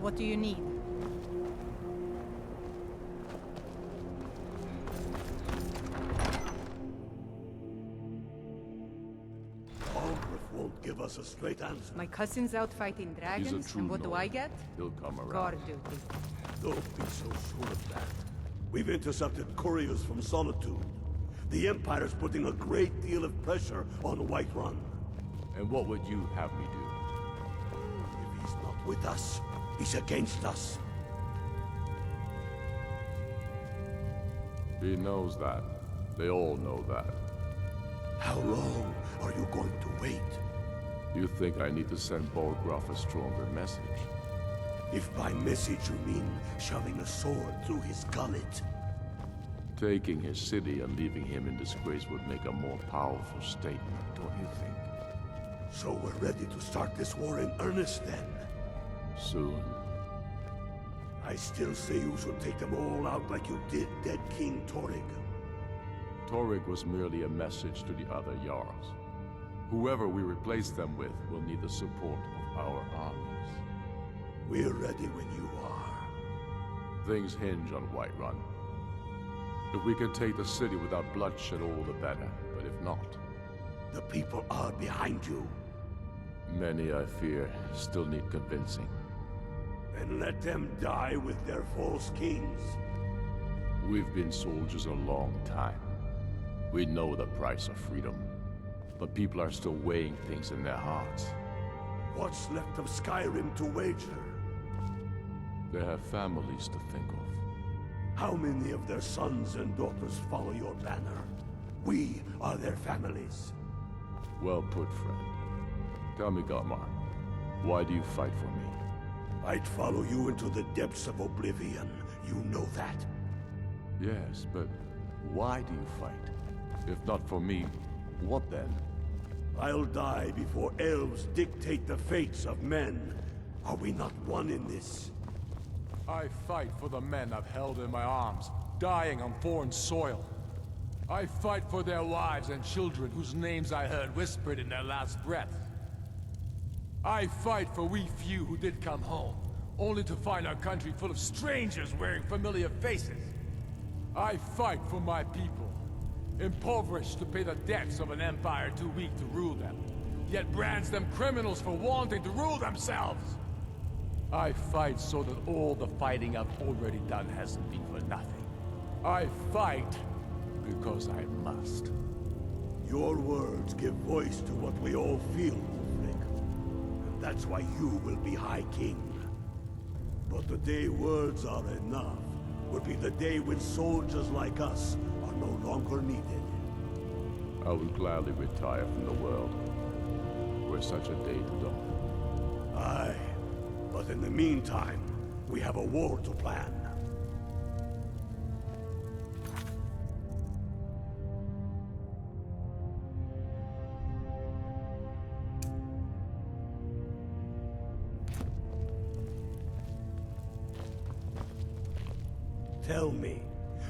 What do you need? Algrith won't give us a straight answer. My cousin's out fighting dragons, true and what do I Nord. get? He'll come around. Guard duty. Don't be so sure of that. We've intercepted couriers from Solitude. The Empire's putting a great deal of pressure on Whiterun. And what would you have me do? If he's not with us, he's against us. He knows that. They all know that. How long are you going to wait? You think I need to send Bolgraf a stronger message? If by message you mean shoving a sword through his gullet. Taking his city and leaving him in disgrace would make a more powerful statement, don't you think? So we're ready to start this war in earnest then? Soon. I still say you should take them all out like you did dead King Torrig. Torrig was merely a message to the other Jarls. Whoever we replace them with will need the support of our armies. We're ready when you are. Things hinge on Whiterun. If we can take the city without bloodshed, all the better. But if not, The people are behind you. many, I fear, still need convincing. Then let them die with their false kings. We've been soldiers a long time. We know the price of freedom. But people are still weighing things in their hearts. What's left of Skyrim to wager? They have families to think of. How many of their sons and daughters follow your banner? We are their families. Well put, friend. Tell me, Galmar, why do you fight for me? I'd follow you into the depths of oblivion. You know that. Yes, but why do you fight? If not for me, what then? I'll die before elves dictate the fates of men. Are we not one in this? I fight for the men I've held in my arms, dying on foreign soil. I fight for their wives and children whose names I heard whispered in their last breath. I fight for we few who did come home, only to find our country full of strangers wearing familiar faces. I fight for my people, impoverished to pay the debts of an empire too weak to rule them, yet brands them criminals for wanting to rule themselves. I fight so that all the fighting I've already done hasn't been for nothing. I fight because I must. Your words give voice to what we all feel, Ulfric. And that's why you will be High King. But the day words are enough will be the day when soldiers like us are no longer needed. I would gladly retire from the world, were such a day to dawn. Aye. But in the meantime, we have a war to plan. Tell me,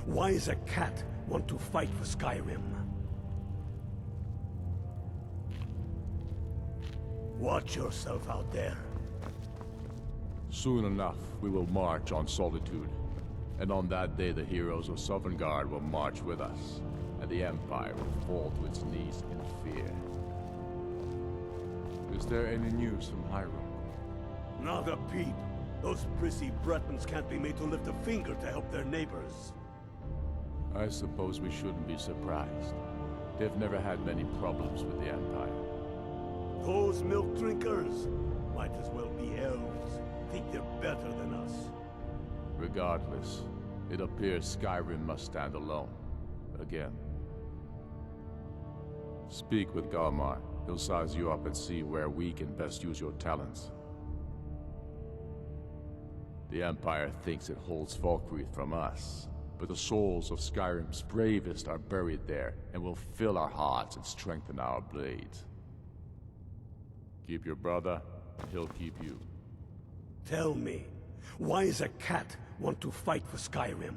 why does a cat want to fight for Skyrim? Watch yourself out there. Soon enough, we will march on Solitude. And on that day, the heroes of Sovngarde will march with us, and the Empire will fall to its knees in fear. Is there any news from Hyrule? Not a peep. Those prissy Bretons can't be made to lift a finger to help their neighbors. I suppose we shouldn't be surprised. They've never had many problems with the Empire. Those milk drinkers might as well be elves. Think they're better than us. Regardless, it appears Skyrim must stand alone. Again. Speak with Galmar. He'll size you up and see where we can best use your talents. The Empire thinks it holds Falkreath from us, but the souls of Skyrim's bravest are buried there and will fill our hearts and strengthen our blades. Keep your brother, and he'll keep you. Tell me, why does a cat want to fight for Skyrim?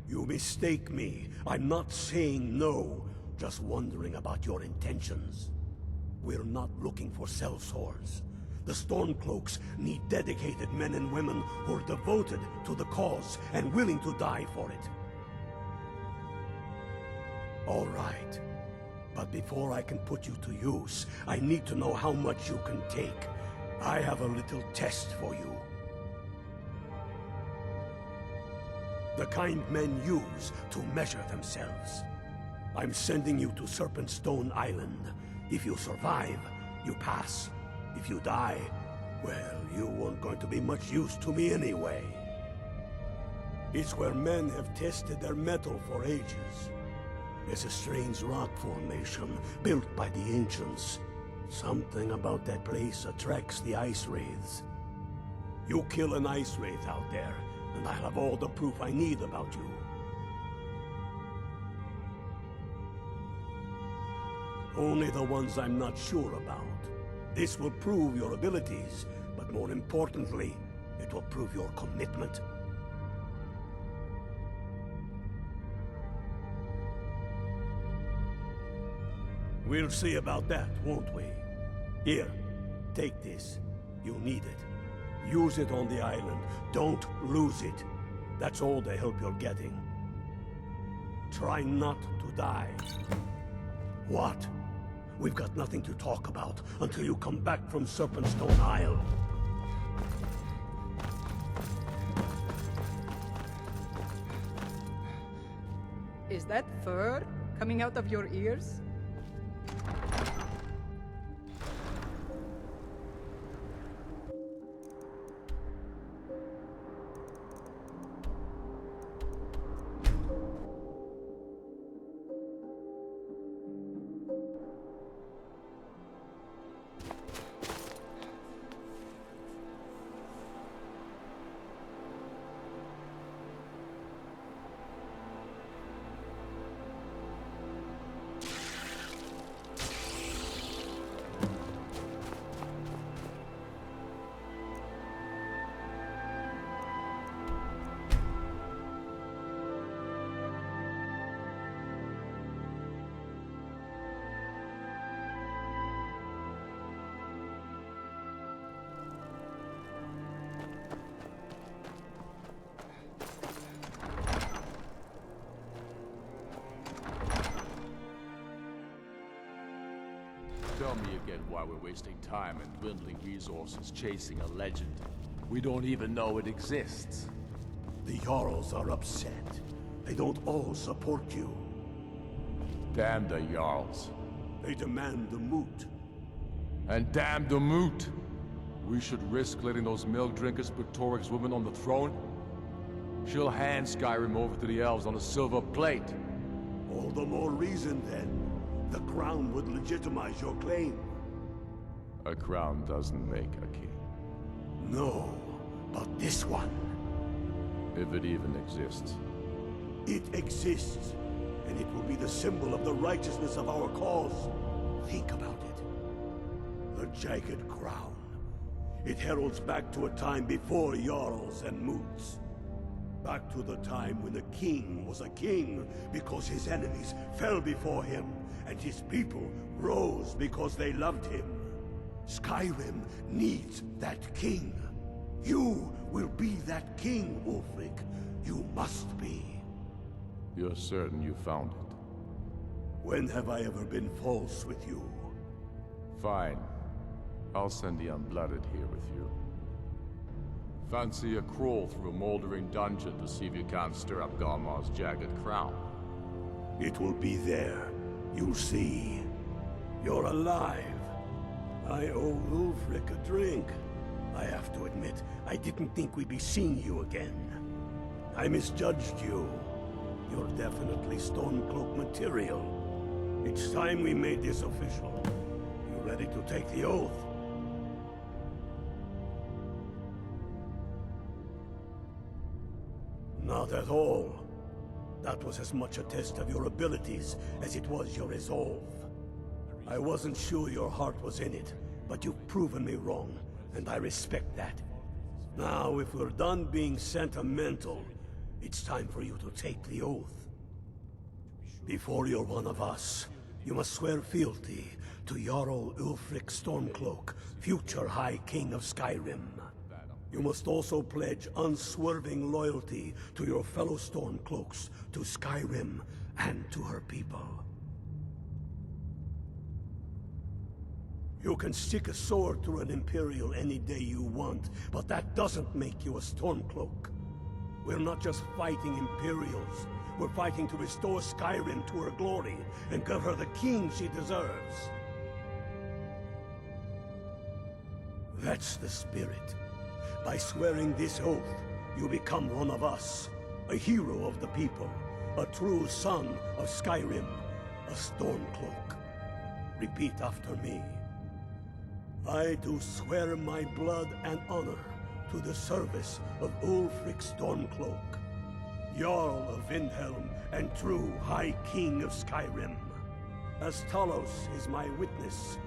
You mistake me. I'm not saying no. just wondering about your intentions. We're not looking for sellswords. The Stormcloaks need dedicated men and women who are devoted to the cause and willing to die for it. All right. But before I can put you to use, I need to know how much you can take. I have a little test for you. The kind men use to measure themselves. I'm sending you to Serpentstone Island. If you survive, you pass. If you die, well, you weren't going to be much use to me anyway. It's where men have tested their metal for ages. It's a strange rock formation built by the ancients. Something about that place attracts the ice wraiths. You kill an ice wraith out there, and I'll have all the proof I need about you. Only the ones I'm not sure about. This will prove your abilities, but more importantly, it will prove your commitment. We'll see about that, won't we? Here, take this. You need it. Use it on the island. Don't lose it. That's all the help you're getting. Try not to die. What? We've got nothing to talk about until you come back from Serpentstone Isle. Is that fur coming out of your ears? Tell me again why we're wasting time and dwindling resources chasing a legend. We don't even know it exists. The Jarls are upset. They don't all support you. Damn the Jarls. They demand the moot. And damn the moot! We should risk letting those milk drinkers put Toryg's woman on the throne? She'll hand Skyrim over to the elves on a silver plate. All the more reason, then. The crown would legitimize your claim. A crown doesn't make a king. No, but this one. If it even exists. It exists, and it will be the symbol of the righteousness of our cause. Think about it. The jagged crown. It heralds back to a time before Jarls and Moots. Back to the time when the king was a king because his enemies fell before him, and his people rose because they loved him. Skyrim needs that king. You will be that king, Ulfric. You must be. You're certain you found it? When have I ever been false with you? Fine. I'll send the Unblooded here with you. Fancy a crawl through a moldering dungeon to see if you can't stir up Garmar's jagged crown. It will be there. You'll see. You're alive. I owe Ulfric a drink. I have to admit, I didn't think we'd be seeing you again. I misjudged you. You're definitely Stormcloak material. It's time we made this official. You ready to take the oath? Not at all. That was as much a test of your abilities as it was your resolve. I wasn't sure your heart was in it, but you've proven me wrong, and I respect that. Now, if we're done being sentimental, it's time for you to take the oath. Before you're one of us, you must swear fealty to Jarl Ulfric Stormcloak, future High King of Skyrim. You must also pledge unswerving loyalty to your fellow Stormcloaks, to Skyrim, and to her people. You can stick a sword through an Imperial any day you want, but that doesn't make you a Stormcloak. We're not just fighting Imperials. We're fighting to restore Skyrim to her glory and give her the king she deserves. That's the spirit. By swearing this oath, you become one of us, a hero of the people, a true son of Skyrim, a Stormcloak. Repeat after me. I do swear my blood and honor to the service of Ulfric Stormcloak, Jarl of Windhelm and true High King of Skyrim. As Talos is my witness,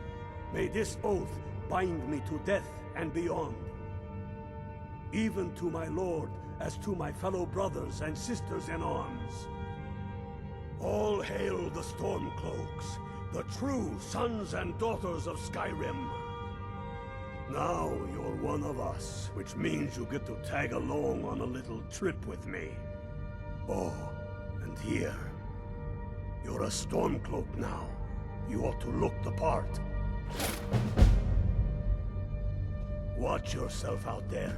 may this oath bind me to death and beyond. Even to my lord, as to my fellow brothers and sisters in arms. All hail the Stormcloaks, the true sons and daughters of Skyrim. Now you're one of us, which means you get to tag along on a little trip with me. Oh, and here. You're a Stormcloak now. You ought to look the part. Watch yourself out there.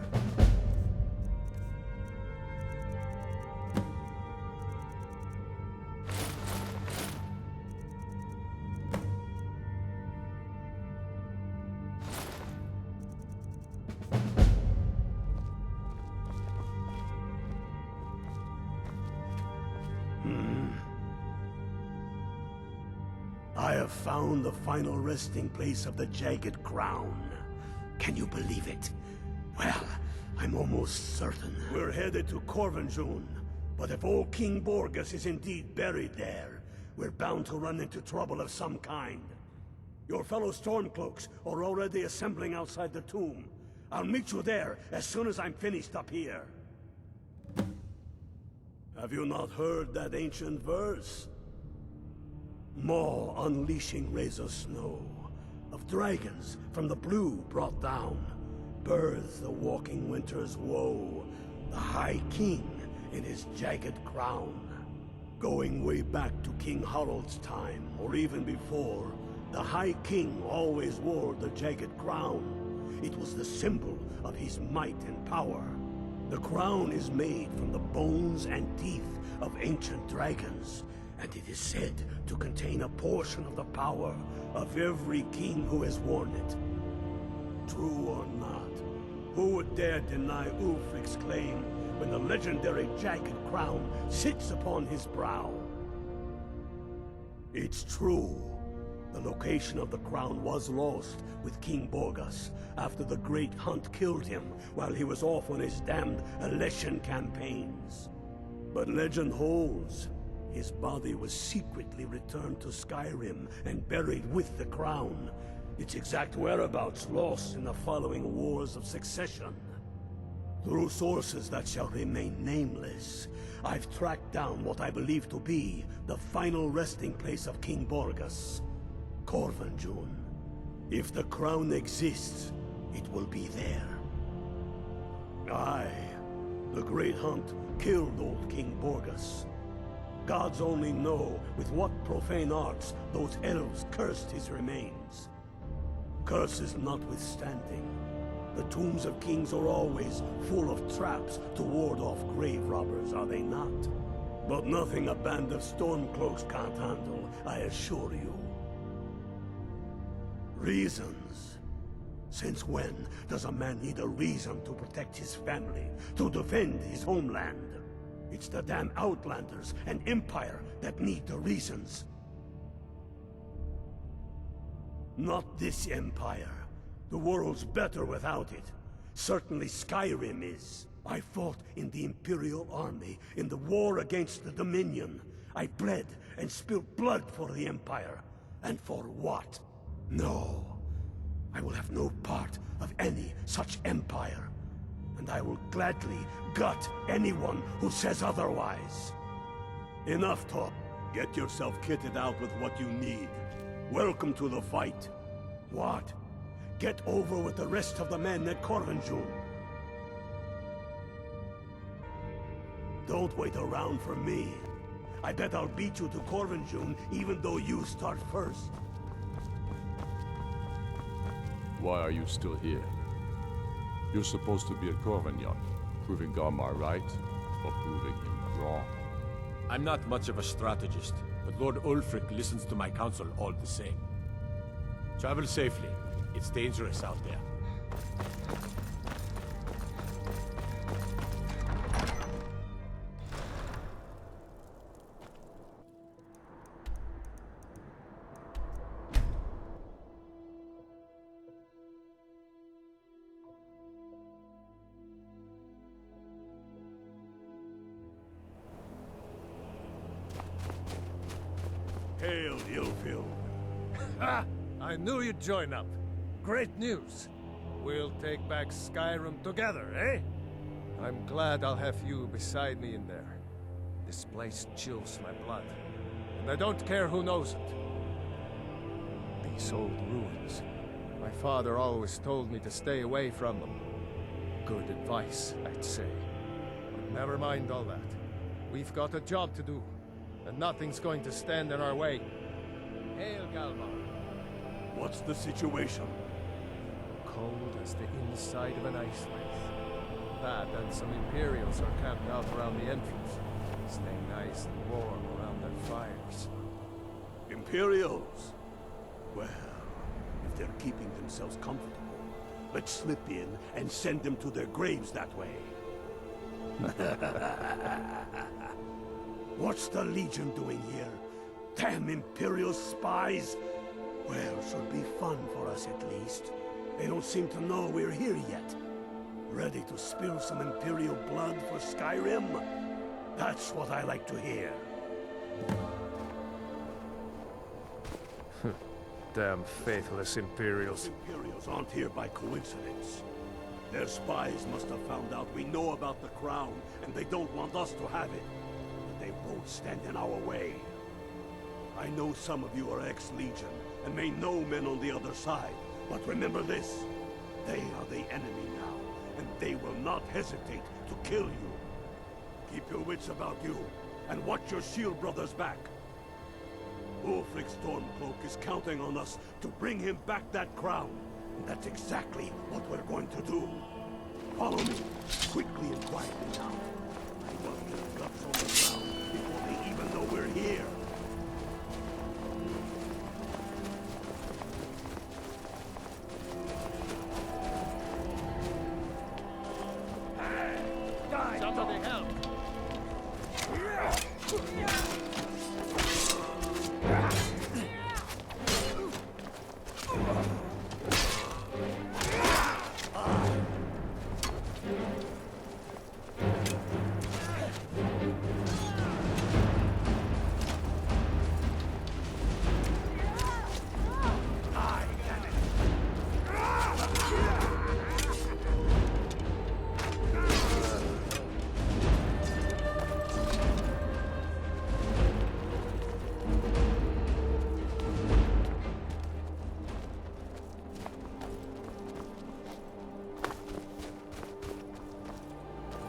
I have found the final resting place of the Jagged Crown. Can you believe it? Well, I'm almost certain. We're headed to Corvinjun, but if old King Borgus is indeed buried there, we're bound to run into trouble of some kind. Your fellow Stormcloaks are already assembling outside the tomb. I'll meet you there as soon as I'm finished up here. Have you not heard that ancient verse? Maw unleashing razor snow, of dragons from the blue brought down, births the walking winter's woe, the High King in his jagged crown. Going way back to King Harald's time, or even before, the High King always wore the jagged crown. It was the symbol of his might and power. The crown is made from the bones and teeth of ancient dragons, and it is said to contain a portion of the power of every king who has worn it. True or not, who would dare deny Ulfric's claim when the legendary jagged crown sits upon his brow? It's true. The location of the crown was lost with King Borgus after the Great Hunt killed him while he was off on his damned Alessian campaigns. But legend holds, his body was secretly returned to Skyrim and buried with the crown, its exact whereabouts lost in the following Wars of Succession. Through sources that shall remain nameless, I've tracked down what I believe to be the final resting place of King Borgus, Corvinjun. If the crown exists, it will be there. Aye, the Great Hunt killed old King Borgus. Gods only know with what profane arts those elves cursed his remains. Curses notwithstanding, the tombs of kings are always full of traps to ward off grave robbers, are they not? But nothing a band of Stormcloaks can't handle, I assure you. Reasons. Since when does a man need a reason to protect his family, to defend his homeland? It's the damn Outlanders and Empire that need the reasons. Not this Empire. The world's better without it. Certainly Skyrim is. I fought in the Imperial Army in the war against the Dominion. I bled and spilled blood for the Empire. And for what? No. I will have no part of any such empire. And I will gladly gut anyone who says otherwise. Enough talk. Get yourself kitted out with what you need. Welcome to the fight. What? Get over with the rest of the men at Corvinjun. Don't wait around for me. I bet I'll beat you to Corvinjun even though you start first. Why are you still here? You're supposed to be at Corvinjon, proving Garmar right, or proving him wrong. I'm not much of a strategist, but Lord Ulfric listens to my counsel all the same. Travel safely. It's dangerous out there. Hail, Ilfil. Ha! I knew you'd join up. Great news. We'll take back Skyrim together, eh? I'm glad I'll have you beside me in there. This place chills my blood, and I don't care who knows it. These old ruins. My father always told me to stay away from them. Good advice, I'd say. But never mind all that. We've got a job to do, and nothing's going to stand in our way. Hail, Galmar. What's the situation? Cold as the inside of an ice lake. That and some Imperials are camped out around the entrance, staying nice and warm around their fires. Imperials? Well, if they're keeping themselves comfortable, let's slip in and send them to their graves that way. What's the Legion doing here? Damn Imperial spies! Well, should be fun for us at least. They don't seem to know we're here yet. Ready to spill some Imperial blood for Skyrim? That's what I like to hear. Damn faithless Imperials. Imperials aren't here by coincidence. Their spies must have found out we know about the crown, and they don't want us to have it. But they won't stand in our way. I know some of you are ex-Legion, and may know men on the other side. But remember this, they are the enemy now, and they will not hesitate to kill you. Keep your wits about you, and watch your shield brothers back. Ulfric Stormcloak is counting on us to bring him back that crown. And that's exactly what we're going to do. Follow me, quickly and quietly now. I want their guts on the ground before they even know we're here. Somebody help!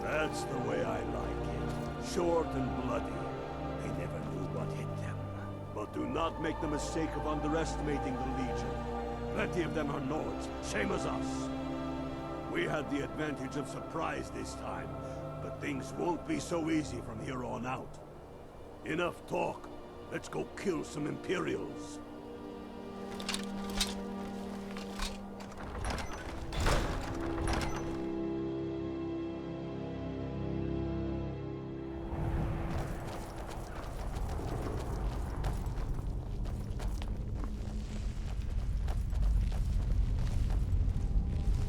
That's the way I like it. Short and bloody. They never knew what hit them. But do not make the mistake of underestimating the Legion. Plenty of them are Nords, same as us. We had the advantage of surprise this time, but things won't be so easy from here on out. Enough talk. Let's go kill some Imperials.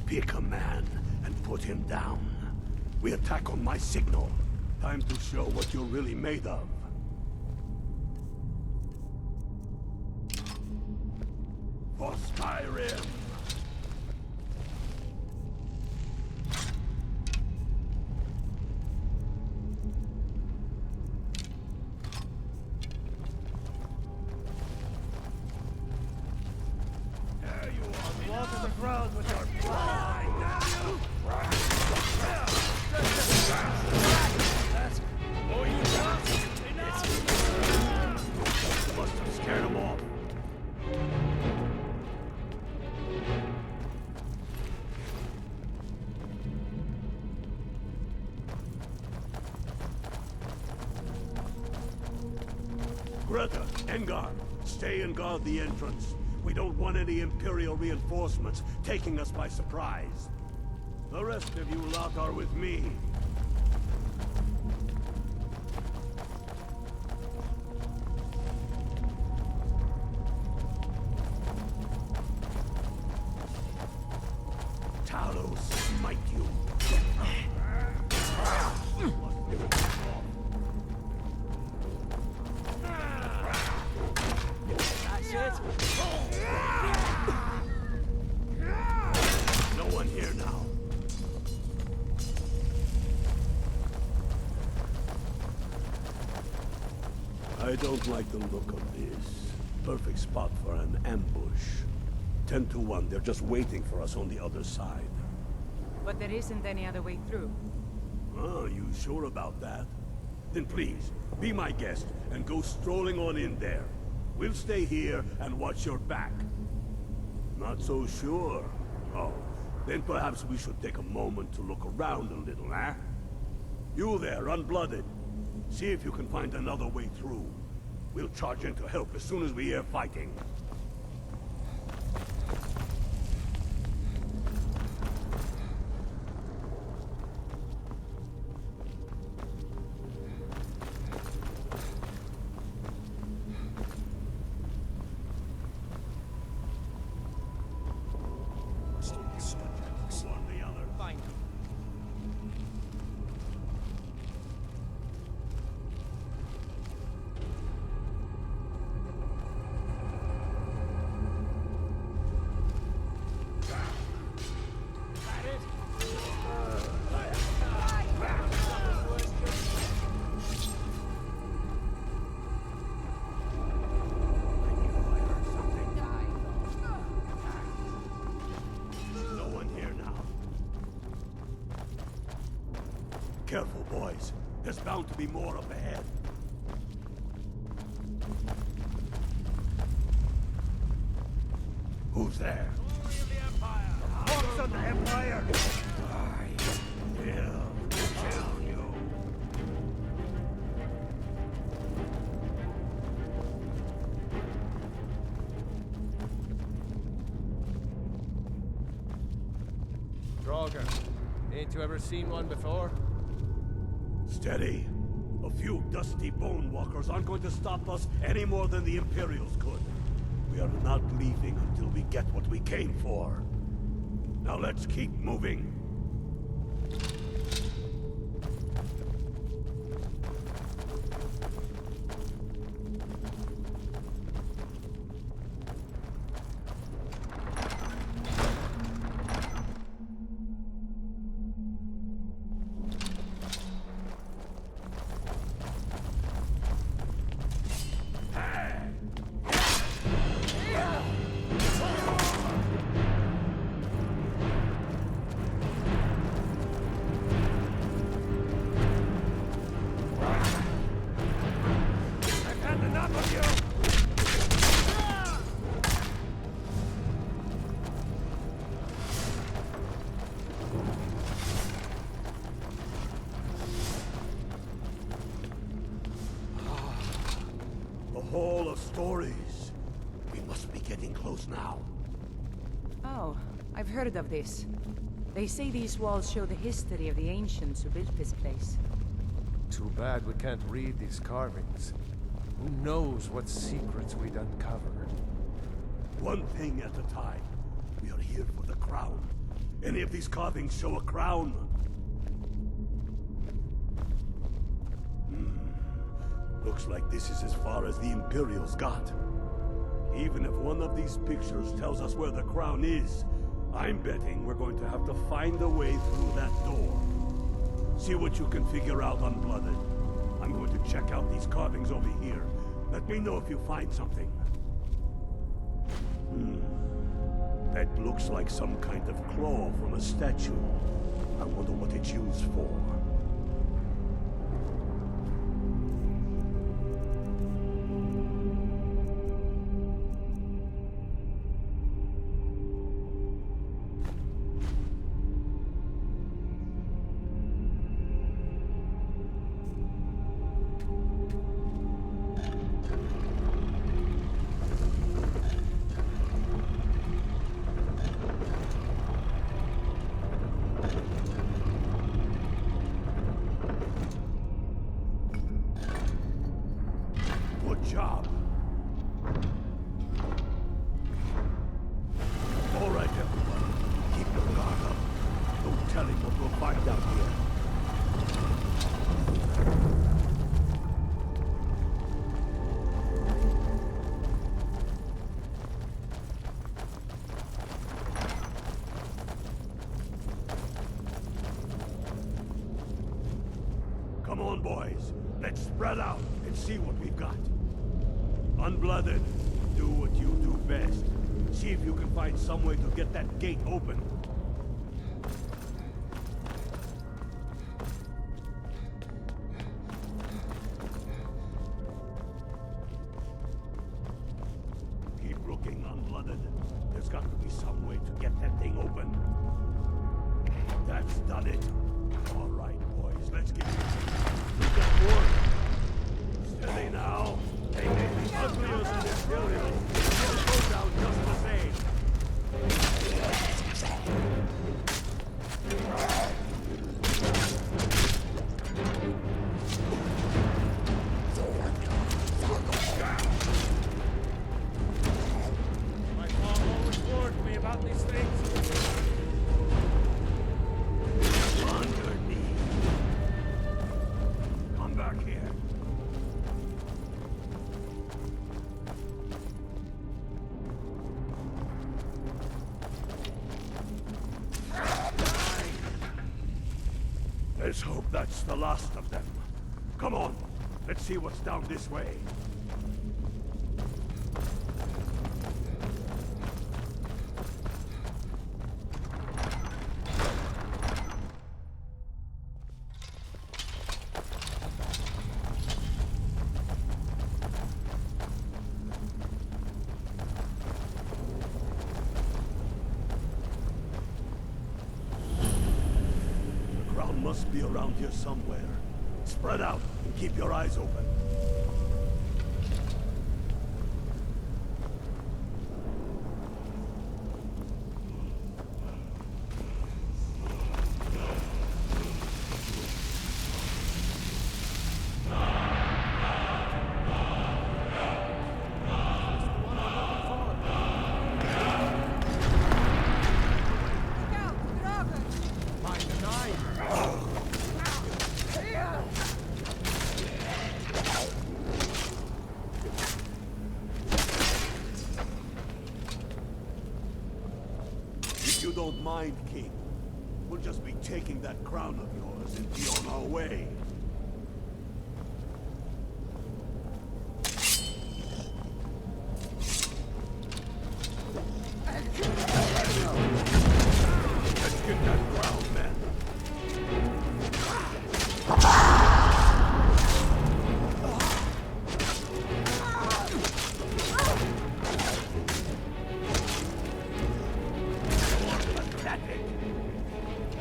Pick a man and put him down. We attack on my signal. Time to show what you're really made of. For Skyrim! Greta, Engar, stay and guard the entrance. We don't want any Imperial reinforcements taking us by surprise. The rest of you lot are with me. Talos, smite you. That's it. No one here now. I don't like the look of this. Perfect spot for an ambush. 10 to 1, they're just waiting for us on the other side. But there isn't any other way through. Oh, you sure about that? Then please, be my guest and go strolling on in there. We'll stay here and watch your back. Not so sure. Oh, then perhaps we should take a moment to look around a little, eh? You there, unblooded. See if you can find another way through. We'll charge in to help as soon as we hear fighting. One the other. Fine. No one here now. Careful, boys. There's bound to be more up ahead. Who's there? Hawks of the Empire! I will kill you. Draugr, ain't you ever seen one before? Steady. A few dusty bone walkers aren't going to stop us any more than the Imperials could. We are not leaving until we get what we came for. Now let's keep moving. Hall of Stories. We must be getting close now. Oh, I've heard of this. They say these walls show the history of the ancients who built this place. Too bad we can't read these carvings. Who knows what secrets we'd uncover? One thing at a time. We are here for the crown. Any of these carvings show a crown? Looks like this is as far as the Imperials got. Even if one of these pictures tells us where the crown is, I'm betting we're going to have to find a way through that door. See what you can figure out, Unblooded. I'm going to check out these carvings over here. Let me know if you find something. That looks like some kind of claw from a statue. I wonder what it's used for. job. All right, everyone. Keep your guard up. No telling what we'll find out here. Come on, boys. Let's spread out and see what we've got. Unblooded, do what you do best. See if you can find some way to get that gate open. Keep looking, Unblooded. There's got to be some way to get that thing open. That's done it. All right, boys, let's get it. We've got work. Steady now. They may be uglier than Imperial. They'll go down just the same. My mom always warned me about these things. Underneath. Come back here. Let's hope that's the last of them. Come on, let's see what's down this way. The ground must be around here somewhere. Spread out and keep your eyes open. If you don't mind, King, we'll just be taking that crown of yours and be on our way. Let's get that crown, men. Pathetic.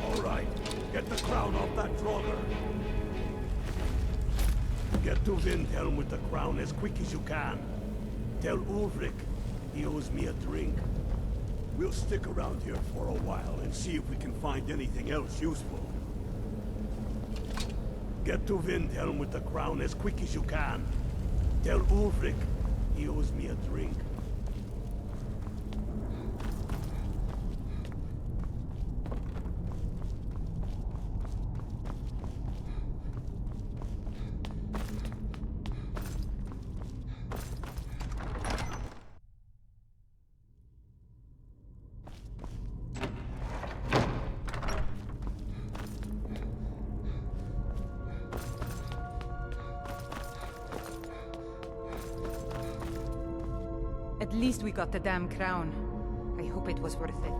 All right, get the crown off that Draugr. Get to Windhelm with the crown as quick as you can. Tell Ulfric he owes me a drink. We'll stick around here for a while and see if we can find anything else useful. Get to Windhelm with the crown as quick as you can. Tell Ulfric he owes me a drink. At least we got the damn crown. I hope it was worth it.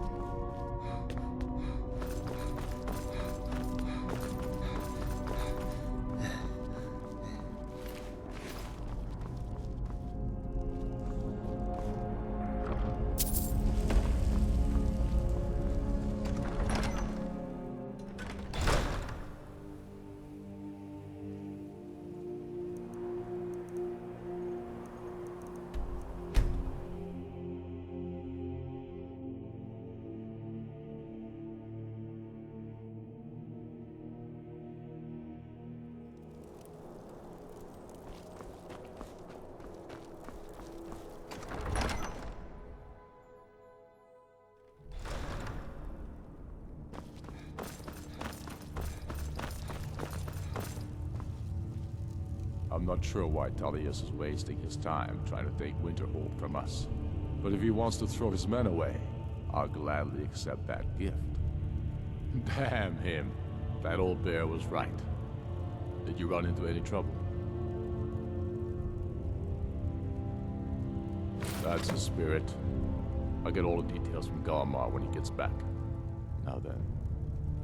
I'm not sure why Tullius is wasting his time trying to take Winterhold from us. But if he wants to throw his men away, I'll gladly accept that gift. Damn him. That old bear was right. Did you run into any trouble? That's the spirit. I'll get all the details from Galmar when he gets back. Now then,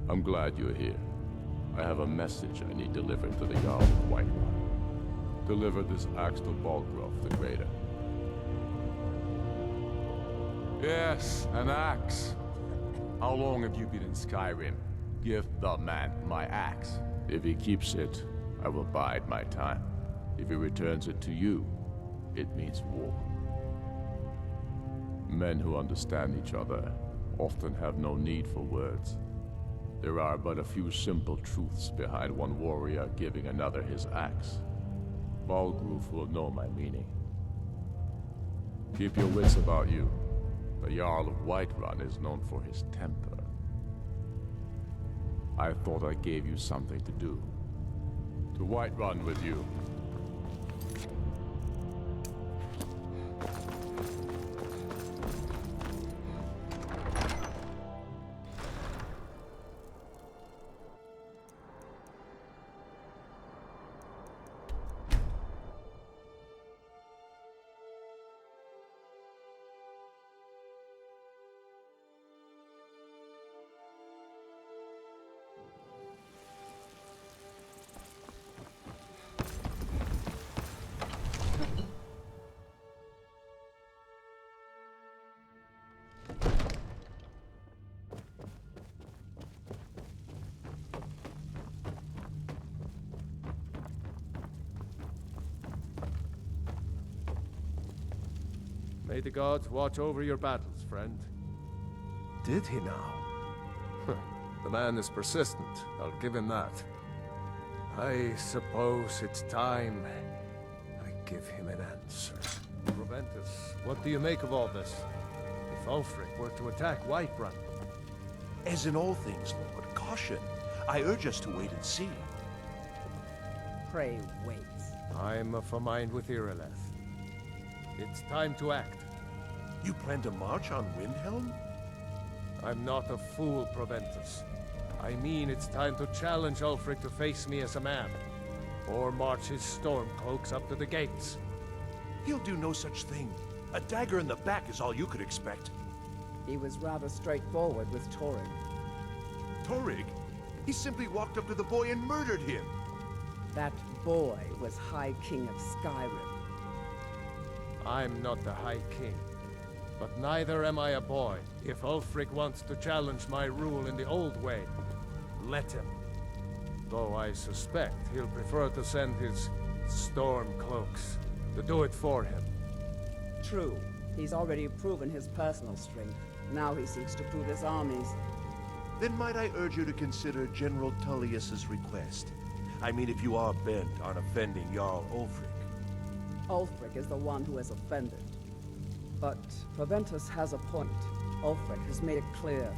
I'm glad you're here. I have a message I need delivered to the Jarl of Whiterun. Deliver this axe to Balgruuf the Greater. Yes, an axe. How long have you been in Skyrim? Give the man my axe. If he keeps it, I will bide my time. If he returns it to you, it means war. Men who understand each other often have no need for words. There are but a few simple truths behind one warrior giving another his axe. Balgruuf will know my meaning. Keep your wits about you. The Jarl of Whiterun is known for his temper. I thought I gave you something to do. To Whiterun with you. May the gods watch over your battles, friend. Did he now? The man is persistent, I'll give him that. I suppose it's time I give him an answer. Proventus, what do you make of all this? If Ulfric were to attack Whiterun? As in all things, Lord, caution. I urge us to wait and see. Pray wait. I'm of a mind with Irileth. It's time to act. You plan to march on Windhelm? I'm not a fool, Proventus. I mean it's time to challenge Ulfric to face me as a man. Or march his stormcloaks up to the gates. He'll do no such thing. A dagger in the back is all you could expect. He was rather straightforward with Torrig. Torrig? He simply walked up to the boy and murdered him. That boy was High King of Skyrim. I'm not the High King. But neither am I a boy. If Ulfric wants to challenge my rule in the old way, let him. Though I suspect he'll prefer to send his stormcloaks to do it for him. True. He's already proven his personal strength. Now he seeks to prove his armies. Then might I urge you to consider General Tullius's request? I mean, if you are bent on offending Jarl Ulfric. Ulfric is the one who has offended. But Proventus has a point. Ulfric has made it clear.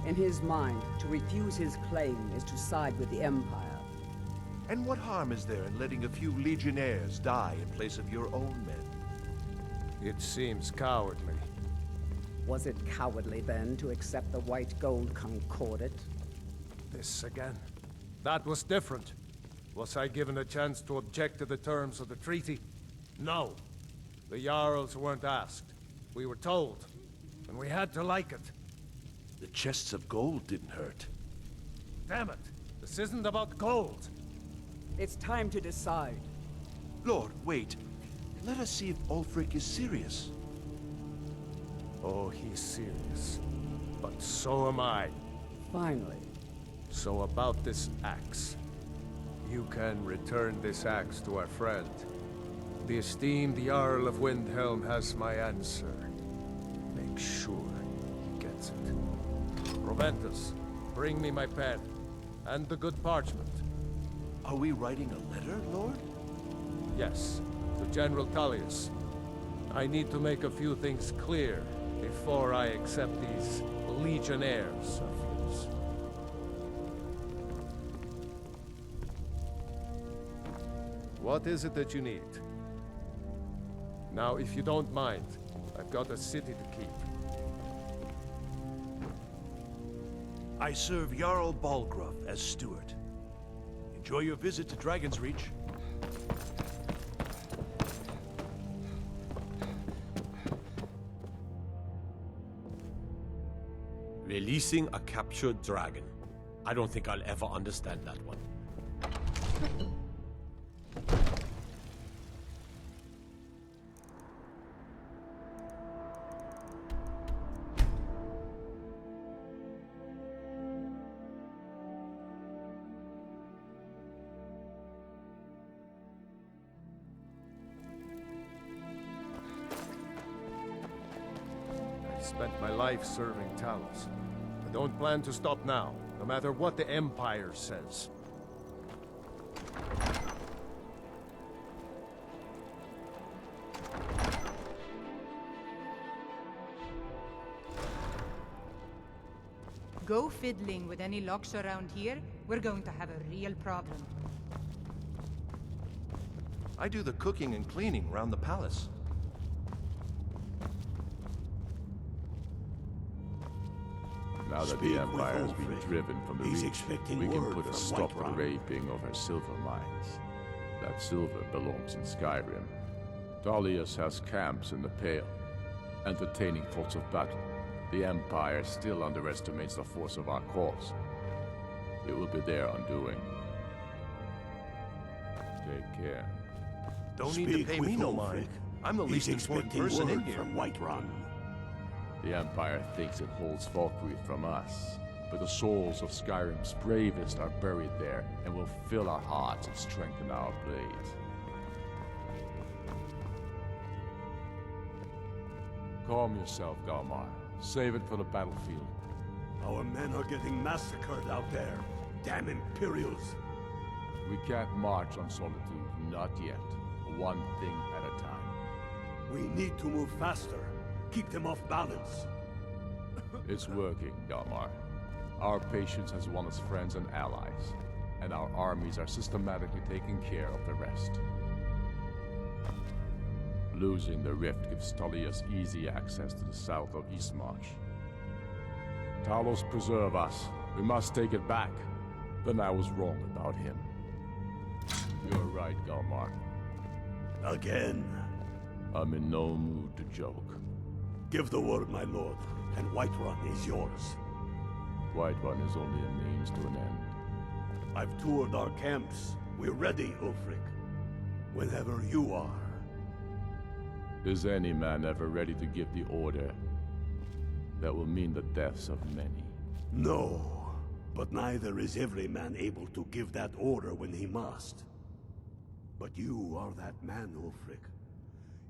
In his mind, to refuse his claim is to side with the Empire. And what harm is there in letting a few legionnaires die in place of your own men? It seems cowardly. Was it cowardly then to accept the White Gold Concordat? This again. That was different. Was I given a chance to object to the terms of the treaty? No. The Jarls weren't asked. We were told. And we had to like it. The chests of gold didn't hurt. Damn it! This isn't about gold! It's time to decide. Lord, wait. Let us see if Ulfric is serious. Oh, he's serious. But so am I. Finally. So about this axe. You can return this axe to our friend. The esteemed Jarl of Windhelm has my answer. Make sure he gets it. Proventus, bring me my pen. And the good parchment. Are we writing a letter, Lord? Yes, to General Tullius. I need to make a few things clear before I accept these legionnaires of his. What is it that you need? Now, if you don't mind, I've got a city to keep. I serve Jarl Balgruuf as steward. Enjoy your visit to Dragon's Reach. Releasing a captured dragon. I don't think I'll ever understand that one. I've spent my life serving Talos. I don't plan to stop now, no matter what the Empire says. Go fiddling with any locks around here, we're going to have a real problem. I do the cooking and cleaning around the palace. Now that Speak the with Empire has been Ulfric. driven from the He's Reach, expecting we can word put a from stop to the Whiterun. raping of her silver mines. That silver belongs in Skyrim. Dalius has camps in the Pale, entertaining thoughts of battle. The Empire still underestimates the force of our cause. It will be their undoing. Take care. Don't need to Speak pay with me no Ulfric. mind. I'm the He's least important expecting person in word here. from Whiterun. The Empire thinks it holds Valkyrie from us, but the souls of Skyrim's bravest are buried there and will fill our hearts and strengthen our blades. Calm yourself, Galmar. Save it for the battlefield. Our men are getting massacred out there. Damn Imperials. We can't march on Solitude. Not yet. One thing at a time. We need to move faster. Keep them off balance. It's working, Galmar. Our patience has won us friends and allies, and our armies are systematically taking care of the rest. Losing the rift gives Tullius easy access to the south of Eastmarch. Talos preserve us. We must take it back. Then I was wrong about him. You're right, Galmar. Again. I'm in no mood to joke. Give the word, my lord, and Whiterun is yours. Whiterun is only a means to an end. I've toured our camps. We're ready, Ulfric. Whenever you are. Is any man ever ready to give the order that will mean the deaths of many? No, but neither is every man able to give that order when he must. But you are that man, Ulfric.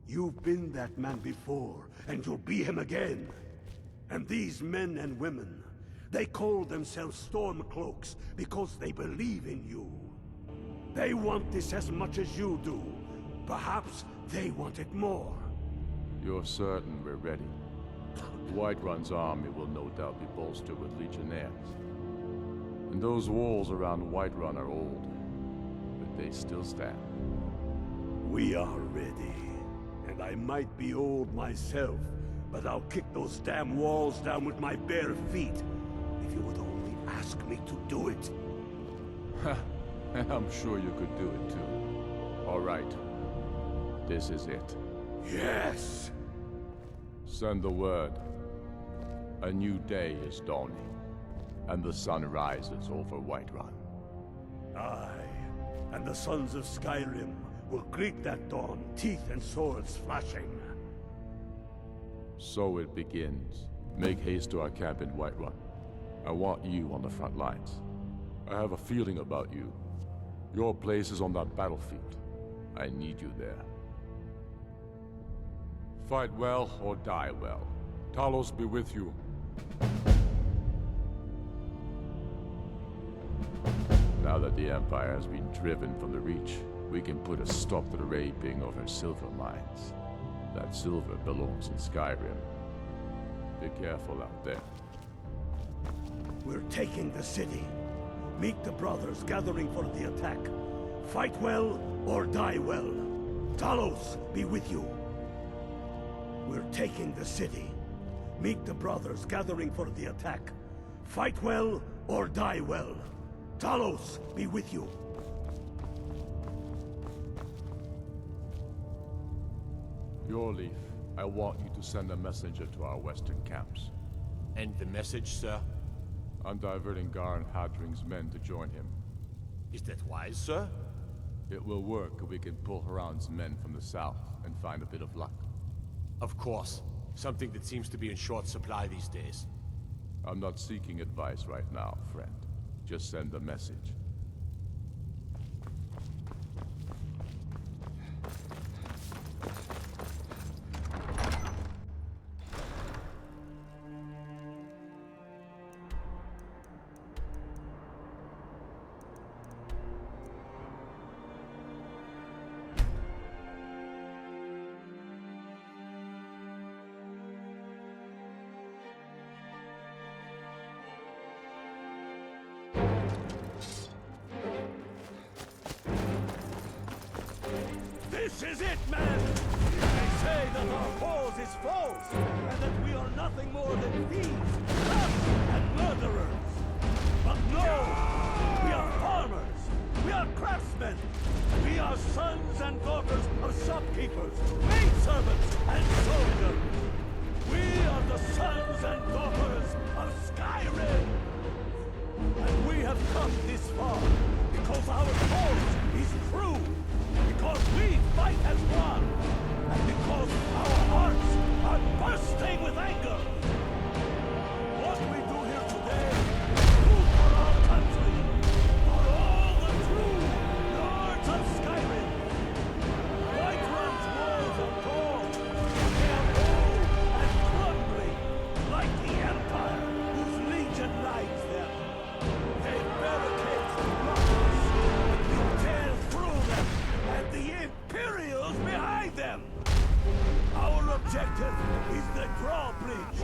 You've been that man before, and you'll be him again. And these men and women, they call themselves Stormcloaks because they believe in you. They want this as much as you do. Perhaps they want it more. You're certain we're ready? Whiterun's army will no doubt be bolstered with legionnaires. And those walls around Whiterun are old, but they still stand. We are ready. And I might be old myself, but I'll kick those damn walls down with my bare feet, if you would only ask me to do it. And I'm sure you could do it too. All right. This is it. Yes! Send the word. A new day is dawning, and the sun rises over Whiterun. Aye, and the sons of Skyrim will greet that dawn, teeth and swords flashing. So it begins. Make haste to our camp in Whiterun. I want you on the front lines. I have a feeling about you. Your place is on that battlefield. I need you there. Fight well or die well. Talos be with you. Now that the Empire has been driven from the Reach, we can put a stop to the raping of her silver mines. That silver belongs in Skyrim. Be careful out there. We're taking the city. Meet the brothers gathering for the attack. Fight well or die well. Talos be with you. We're taking the city. Meet the brothers gathering for the attack. Fight well or die well. Talos be with you. Yorleaf, I want you to send a messenger to our western camps. And the message, sir? I'm diverting Garn Hadring's men to join him. Is that wise, sir? It will work if we can pull Haran's men from the south and find a bit of luck. Of course. Something that seems to be in short supply these days. I'm not seeking advice right now, friend. Just send a message. This is it, man! They say that our foes is foes, and that we are nothing more than thieves, thugs, and murderers. But no! We are farmers! We are craftsmen! We are sons and daughters of shopkeepers, maidservants, and soldiers! We are the sons and daughters of Skyrim! And we have come this far because our cause is true! Because we fight as one! And because our hearts are bursting with anger! What we do here today is good for our country! For all the true lords of Skyrim! Whiterun's walls are tall! They are old and crumbling! Like the Empire, whose legion rides them! They barricade the rockets! We tear through them! And the Imperials behind them! Our objective is the drawbridge.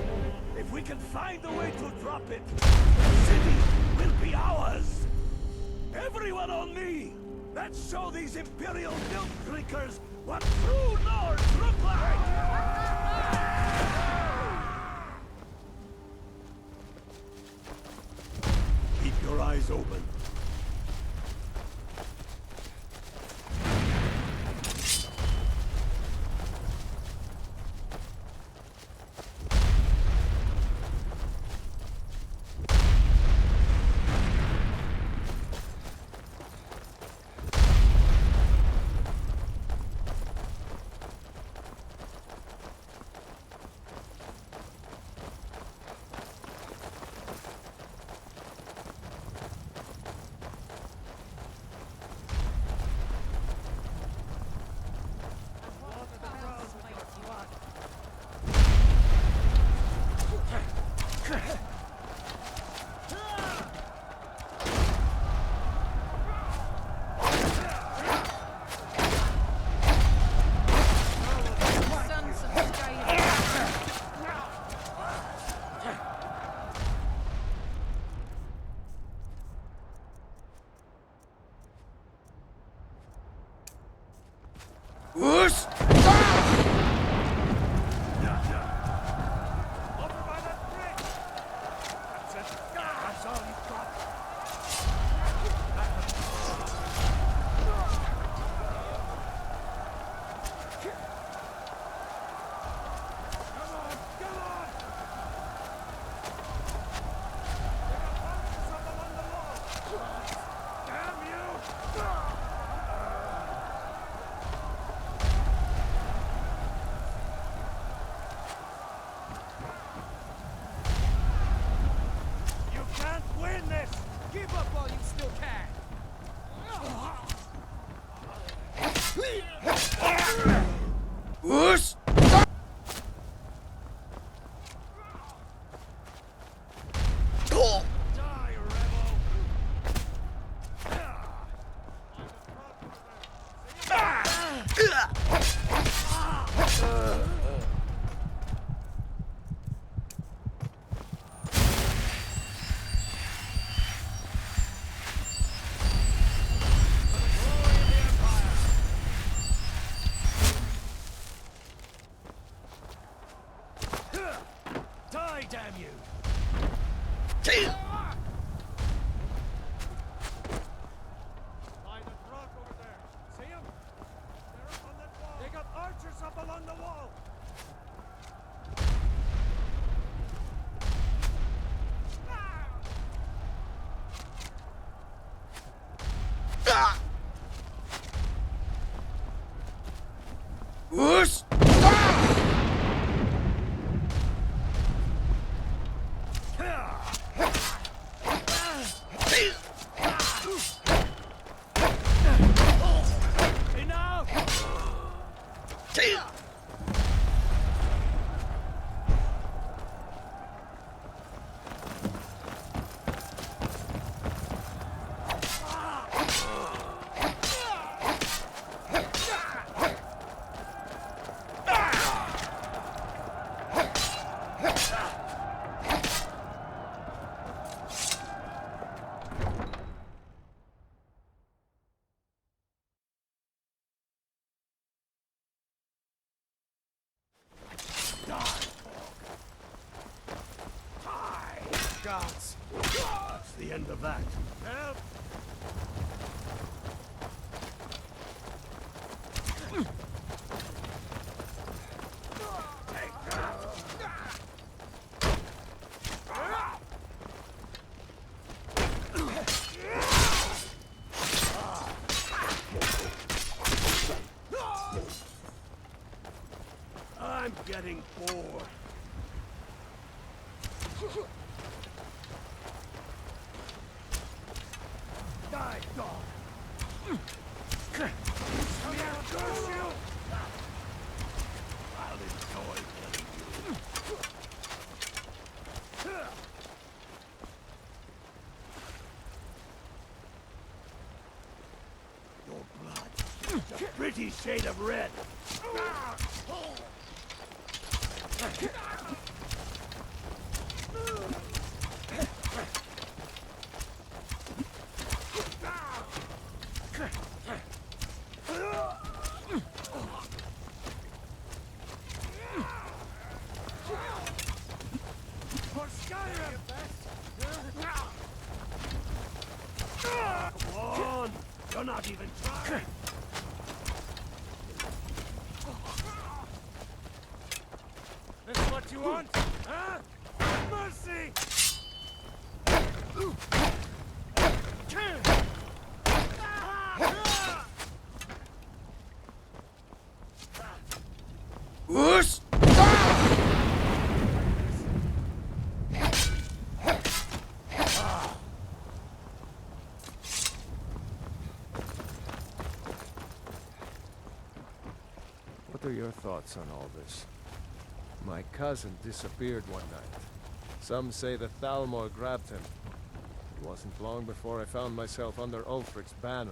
If we can find a way to drop it, the city will be ours! Everyone on me! Let's show these Imperial milk drinkers what true lords look like! Keep your eyes open. Whoosh! Gods! That's the end of that. Help! I'm getting bored. Die, dog! I'll enjoy killing you. Your blood is a pretty shade of red. Come on! You're not even trying! This what you want? Huh? Mercy! Whoosh! What are your thoughts on all this? My cousin disappeared one night. Some say that Thalmor grabbed him. It wasn't long before I found myself under Ulfric's banner.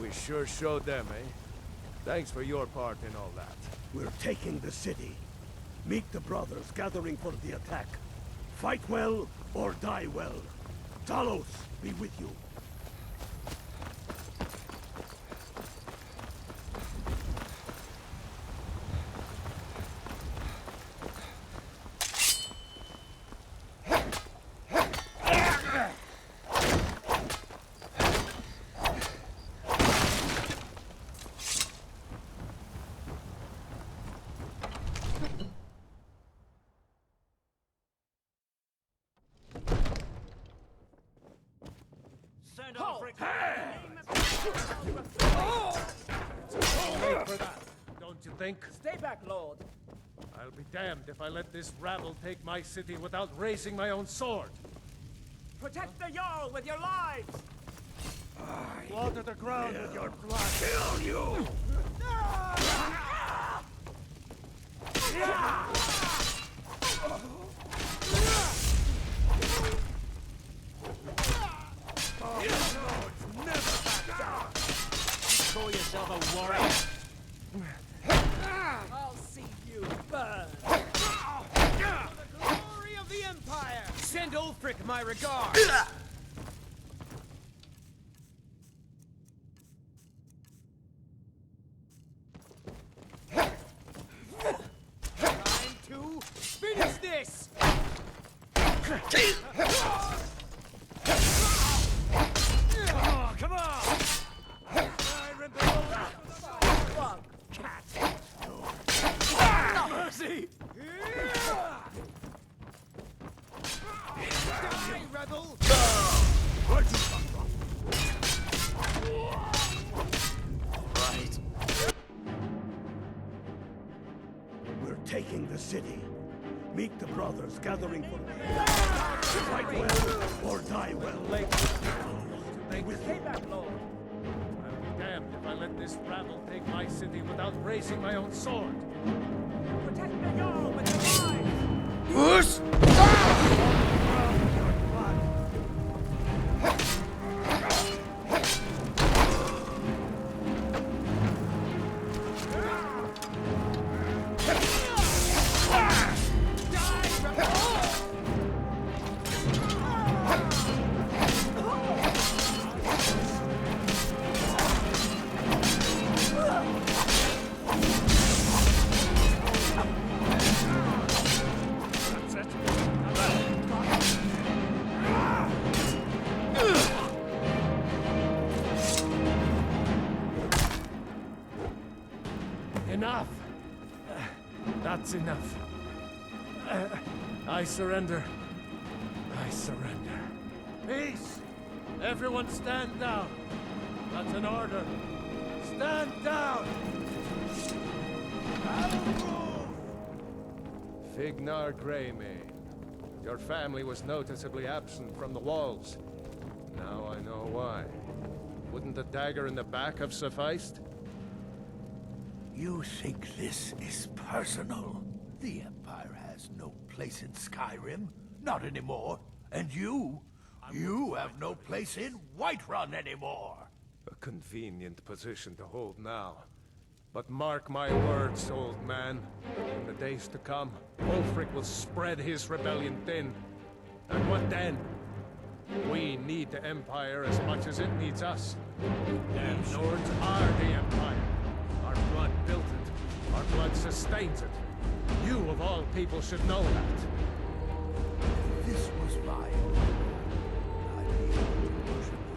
We sure showed them, eh? Thanks for your part in all that. We're taking the city. Meet the brothers gathering for the attack. Fight well or die well. Talos be with you. For that, don't you think? Stay back, Lord. I'll be damned if I let this rabble take my city without raising my own sword. Protect the Jarl with your lives! Water the ground with your blood. Kill you! Call yourself a warrior? I'll see you burn! For the glory of the Empire! Send Ulfric my regards! Time to finish this! Oh, come on! Mercy! Die, rebel! Where'd you come from? city. Meet the brothers gathering for fight well or die well. They will stay back, Lord. I'll be damned if I let this rabble take my city without raising my own sword. Protect the Jarl with your lives! Enough! That's enough. I surrender. I surrender. Peace! Everyone stand down. That's an order. Stand down! Fignar Greymane. Your family was noticeably absent from the walls. Now I know why. Wouldn't the dagger in the back have sufficed? You think this is personal? The Empire has no place in Skyrim. Not anymore. And you have no place in Whiterun anymore. A convenient position to hold now. But mark my words, old man. In the days to come, Ulfric will spread his rebellion thin. And what then? We need the Empire as much as it needs us. Damn Nords are the Empire. Our blood built it. Our blood sustains it. You, of all people, should know that. This was my...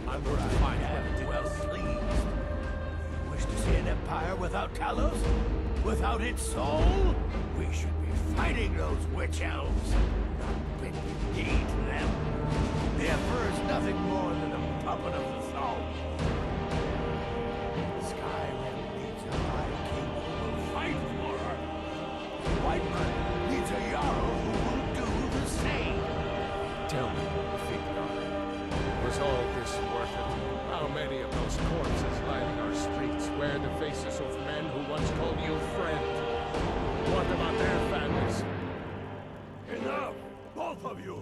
I'm going to find well pleased. You wish to see an empire without Talos? Without its soul? We should be fighting those witch elves. Not bending knee to them. The Emperor is nothing more than a puppet of the throne. Skyrim needs a high king who will fight for her. Whiterun needs a Jarl who will do the same. Tell me, Fignar, was all this worth it? How many of those corpses lining our streets wear the faces of men who once called you friend? What about their families? Enough! Both of you!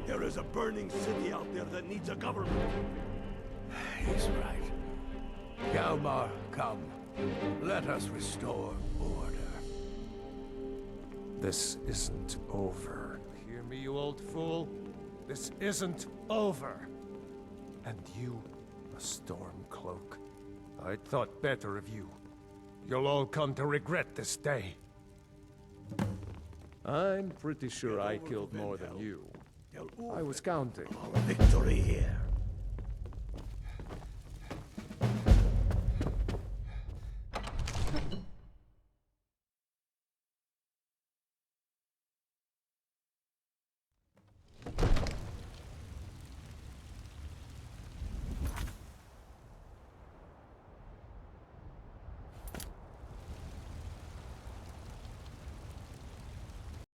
There is a burning city out there that needs a government. He's right. Hjalmar, come. Let us restore order. This isn't over. Hear me, you old fool? This isn't over. And you, a Stormcloak. I thought better of you. You'll all come to regret this day. I'm pretty sure I killed more than you. I was counting. Victory here.